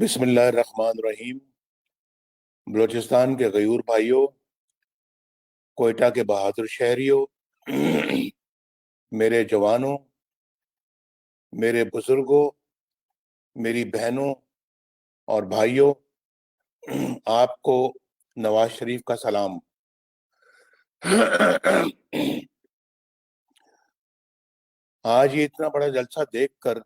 بسم اللہ الرحمن الرحیم۔ بلوچستان کے غیور بھائیوں، کوئٹہ کے بہادر شہریوں، میرے جوانوں، میرے بزرگوں، میری بہنوں اور بھائیوں، آپ کو نواز شریف کا سلام۔ آج یہ اتنا بڑا جلسہ دیکھ کر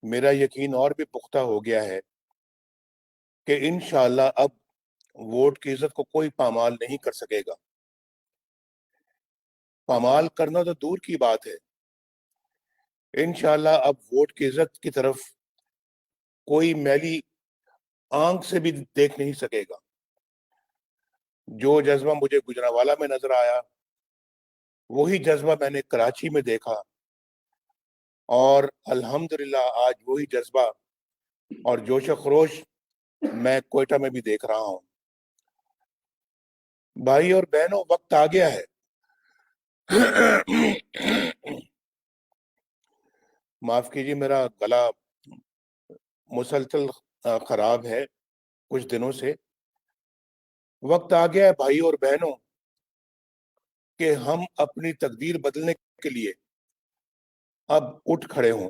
میرا یقین اور بھی پختہ ہو گیا ہے کہ انشاءاللہ اب ووٹ کی عزت کو کوئی پامال نہیں کر سکے گا۔ پامال کرنا تو دور کی بات ہے، انشاءاللہ اب ووٹ کی عزت کی طرف کوئی میلی آنکھ سے بھی دیکھ نہیں سکے گا۔ جو جذبہ مجھے گجرانوالہ میں نظر آیا، وہی جذبہ میں نے کراچی میں دیکھا، اور الحمدللہ آج وہی جذبہ اور جوش و خروش میں کوئٹہ میں بھی دیکھ رہا ہوں۔ بھائی اور بہنوں، وقت آ گیا ہے۔ معاف کیجیے، میرا گلا مسلسل خراب ہے کچھ دنوں سے۔ وقت آ گیا ہے بھائی اور بہنوں کہ ہم اپنی تقدیر بدلنے کے لیے اب اٹھ کھڑے ہوں۔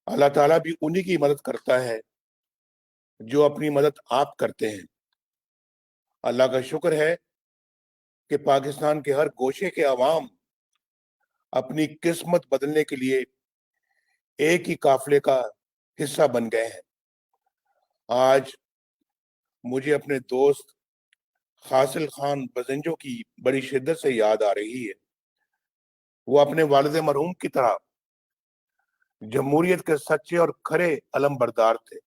اللہ تعالیٰ بھی انہی کی مدد کرتا ہے جو اپنی مدد آپ کرتے ہیں۔ اللہ کا شکر ہے کہ پاکستان کے ہر گوشے کے عوام اپنی قسمت بدلنے کے لیے ایک ہی قافلے کا حصہ بن گئے ہیں۔ آج مجھے اپنے دوست حاصل خان بزنجو کی بڑی شدت سے یاد آ رہی ہے۔ وہ اپنے والد مرحوم کی طرح جمہوریت کے سچے اور کھرے علم بردار تھے۔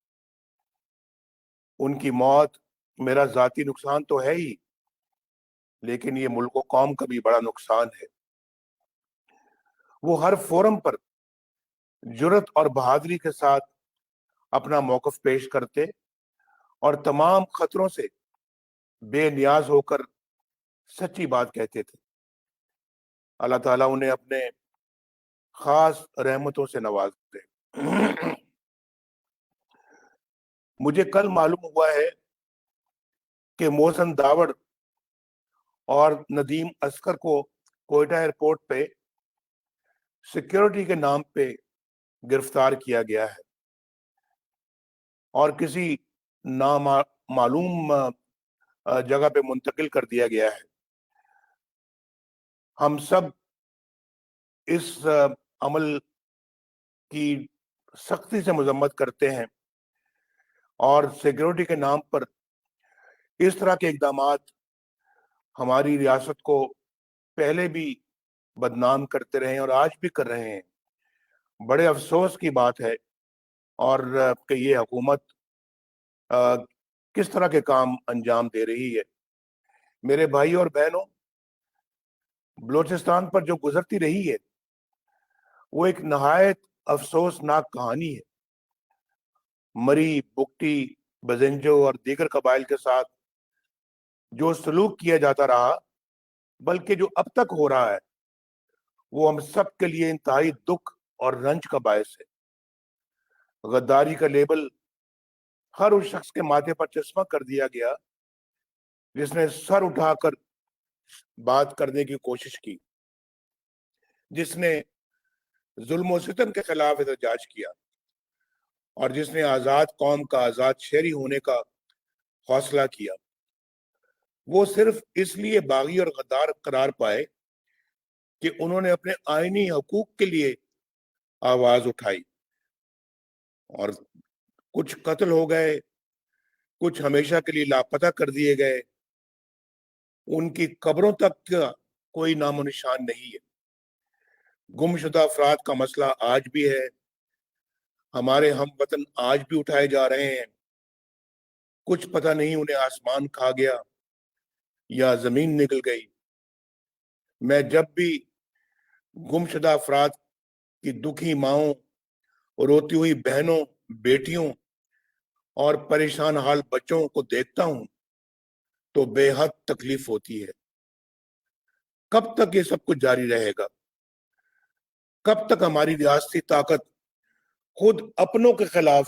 ان کی موت میرا ذاتی نقصان تو ہے ہی، لیکن یہ ملک و قوم کا بھی بڑا نقصان ہے۔ وہ ہر فورم پر جرت اور بہادری کے ساتھ اپنا موقف پیش کرتے اور تمام خطروں سے بے نیاز ہو کر سچی بات کہتے تھے۔ اللہ تعالیٰ انہیں اپنے خاص رحمتوں سے نوازتے۔ مجھے کل معلوم ہوا ہے کہ محسن داوڑ اور ندیم اصغر کو کوئٹہ ایئرپورٹ پہ سیکیورٹی کے نام پہ گرفتار کیا گیا ہے اور کسی نامعلوم جگہ پہ منتقل کر دیا گیا ہے۔ ہم سب اس عمل کی سختی سے مذمت کرتے ہیں، اور سیکیورٹی کے نام پر اس طرح کے اقدامات ہماری ریاست کو پہلے بھی بدنام کرتے رہے ہیں اور آج بھی کر رہے ہیں۔ بڑے افسوس کی بات ہے اور کہ یہ حکومت کس طرح کے کام انجام دے رہی ہے۔ میرے بھائی اور بہنوں، بلوچستان پر جو گزرتی رہی ہے وہ ایک نہایت افسوسناک کہانی ہے۔ مری، بگٹی، بزنجو اور دیگر قبائل کے ساتھ جو سلوک کیا جاتا رہا، بلکہ جو اب تک ہو رہا ہے، وہ ہم سب کے لیے انتہائی دکھ اور رنج کا باعث ہے۔ غداری کا لیبل ہر اس شخص کے ماتھے پر چسپاں کر دیا گیا جس نے سر اٹھا کر بات کرنے کی کوشش کی، جس نے ظلم و ستم کے خلاف احتجاج کیا، اور جس نے آزاد قوم کا آزاد شہری ہونے کا حوصلہ کیا۔ وہ صرف اس لیے باغی اور غدار قرار پائے کہ انہوں نے اپنے آئینی حقوق کے لیے آواز اٹھائی، اور کچھ قتل ہو گئے، کچھ ہمیشہ کے لیے لاپتہ کر دیے گئے۔ ان کی قبروں تک کا کوئی نام و نشان نہیں ہے۔ گم شدہ افراد کا مسئلہ آج بھی ہے۔ ہمارے ہم وطن آج بھی اٹھائے جا رہے ہیں۔ کچھ پتہ نہیں انہیں آسمان کھا گیا یا زمین نکل گئی۔ میں جب بھی گم شدہ افراد کی دکھی ماؤں، روتی ہوئی بہنوں، بیٹیوں اور پریشان حال بچوں کو دیکھتا ہوں تو بے حد تکلیف ہوتی ہے۔ کب تک یہ سب کچھ جاری رہے گا؟ کب تک ہماری ریاستی طاقت خود اپنوں کے خلاف